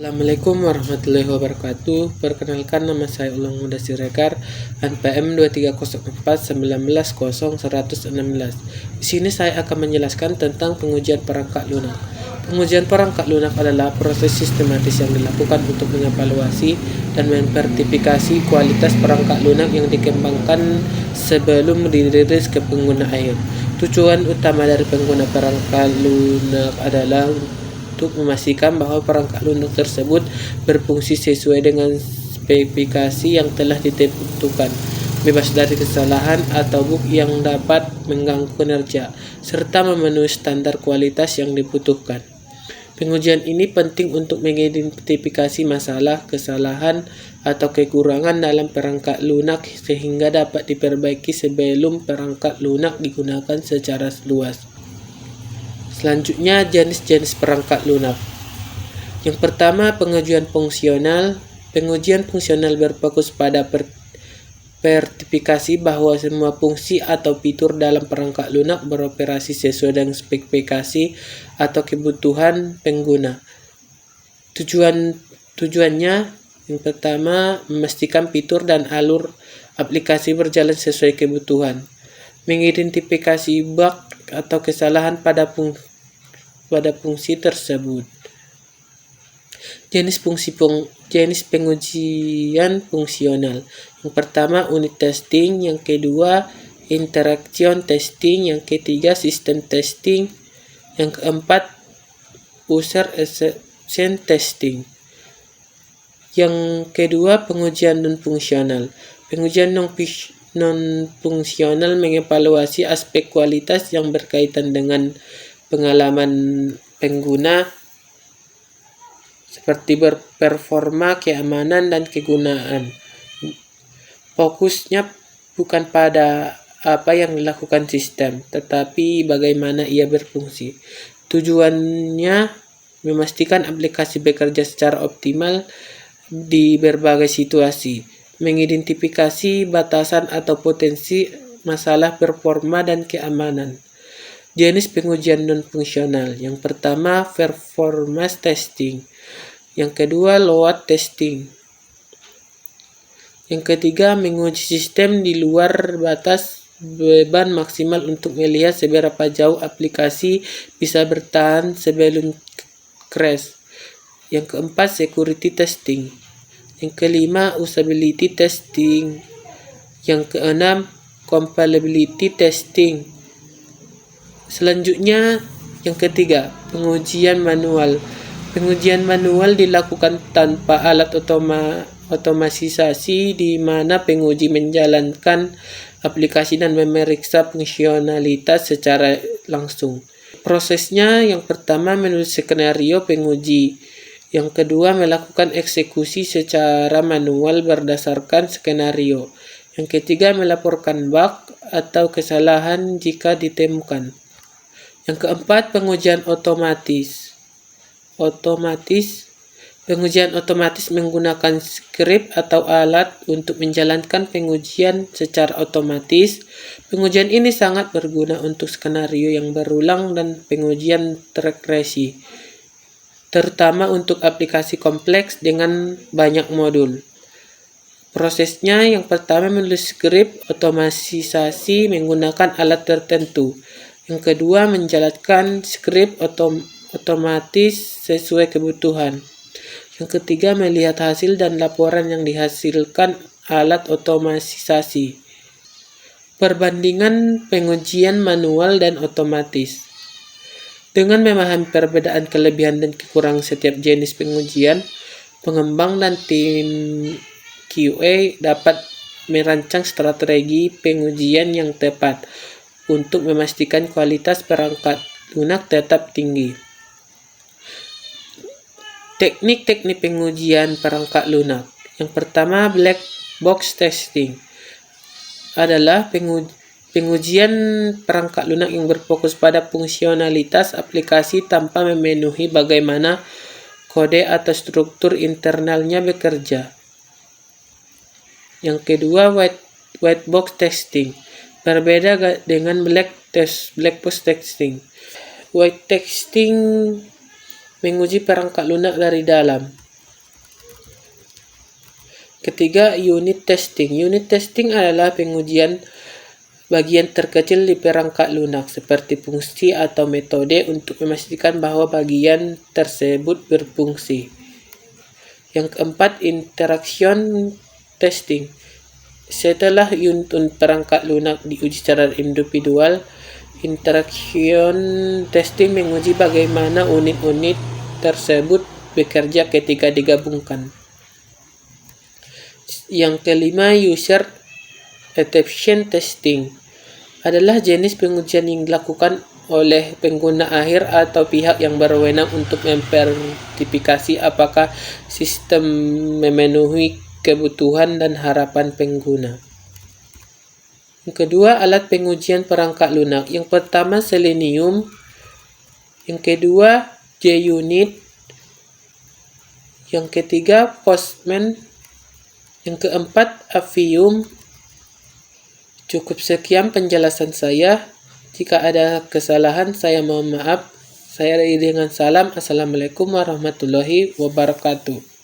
Assalamualaikum warahmatullahi wabarakatuh. Perkenalkan, nama saya Ulang Muda Siregar, NPM 230419116. Di sini saya akan menjelaskan tentang pengujian perangkat lunak. Pengujian perangkat lunak adalah proses sistematis yang dilakukan untuk mengevaluasi dan memvertifikasi kualitas perangkat lunak yang dikembangkan sebelum dirilis ke pengguna akhir. Tujuan utama dari pengguna perangkat lunak adalah untuk memastikan bahwa perangkat lunak tersebut berfungsi sesuai dengan spesifikasi yang telah ditentukan, bebas dari kesalahan atau bug yang dapat mengganggu kinerja, serta memenuhi standar kualitas yang dibutuhkan. Pengujian ini penting untuk mengidentifikasi masalah, kesalahan, atau kekurangan dalam perangkat lunak sehingga dapat diperbaiki sebelum perangkat lunak digunakan secara luas. Selanjutnya, jenis-jenis perangkat lunak. Yang pertama, pengujian fungsional. Pengujian fungsional berfokus pada vertifikasi bahwa semua fungsi atau fitur dalam perangkat lunak beroperasi sesuai dengan spesifikasi atau kebutuhan pengguna. Tujuannya yang pertama, memastikan fitur dan alur aplikasi berjalan sesuai kebutuhan. Mengidentifikasi bug atau kesalahan pada fungsi tersebut. Jenis pengujian fungsional. Yang pertama, unit testing. Yang kedua, interaction testing. Yang ketiga, system testing. Yang keempat, user acceptance testing. Yang kedua, pengujian non-fungsional. Pengujian non-fungsional mengevaluasi aspek kualitas yang berkaitan dengan pengalaman pengguna seperti performa, keamanan, dan kegunaan. Fokusnya bukan pada apa yang dilakukan sistem, tetapi bagaimana ia berfungsi. Tujuannya memastikan aplikasi bekerja secara optimal di berbagai situasi, mengidentifikasi batasan atau potensi masalah performa dan keamanan. Jenis pengujian non-fungsional. Yang pertama, performance testing. Yang kedua, load testing. Yang ketiga, menguji sistem di luar batas beban maksimal untuk melihat seberapa jauh aplikasi bisa bertahan sebelum crash. Yang keempat, security testing. Yang kelima, usability testing. Yang keenam, compatibility testing. Selanjutnya, yang ketiga, pengujian manual. Pengujian manual dilakukan tanpa alat otomatisasi di mana penguji menjalankan aplikasi dan memeriksa fungsionalitas secara langsung. Prosesnya, yang pertama, menulis skenario penguji. Yang kedua, melakukan eksekusi secara manual berdasarkan skenario. Yang ketiga, melaporkan bug atau kesalahan jika ditemukan. Yang keempat, pengujian otomatis. Pengujian otomatis menggunakan skrip atau alat untuk menjalankan pengujian secara otomatis. Pengujian ini sangat berguna untuk skenario yang berulang dan pengujian regresi, terutama untuk aplikasi kompleks dengan banyak modul. Prosesnya, yang pertama, menulis skrip otomatisasi menggunakan alat tertentu. Yang kedua, menjalankan skrip otomatis sesuai kebutuhan. Yang ketiga, melihat hasil dan laporan yang dihasilkan alat otomatisasi. Perbandingan pengujian manual dan otomatis. Dengan memahami perbedaan kelebihan dan kekurangan setiap jenis pengujian, pengembang dan tim QA dapat merancang strategi pengujian yang tepat untuk memastikan kualitas perangkat lunak tetap tinggi. Teknik-teknik pengujian perangkat lunak. Yang pertama, black box testing adalah pengujian perangkat lunak yang berfokus pada fungsionalitas aplikasi tanpa memenuhi bagaimana kode atau struktur internalnya bekerja. Yang kedua, white box testing. Berbeda dengan black box testing. White testing menguji perangkat lunak dari dalam. Ketiga, unit testing. Unit testing adalah pengujian bagian terkecil di perangkat lunak seperti fungsi atau metode untuk memastikan bahwa bagian tersebut berfungsi. Yang keempat, interaction testing. Setelah unit perangkat lunak diuji secara individual, interaction testing menguji bagaimana unit-unit tersebut bekerja ketika digabungkan. Yang kelima, user acceptance testing adalah jenis pengujian yang dilakukan oleh pengguna akhir atau pihak yang berwenang untuk memverifikasi apakah sistem memenuhi kebutuhan dan harapan pengguna. Yang kedua, alat pengujian perangkat lunak. Yang pertama, Selenium. Yang kedua, JUnit. Yang ketiga, Postman. Yang keempat, Appium. Cukup sekian penjelasan saya. Jika ada kesalahan, saya mohon maaf. Saya dengan salam. Assalamualaikum warahmatullahi wabarakatuh.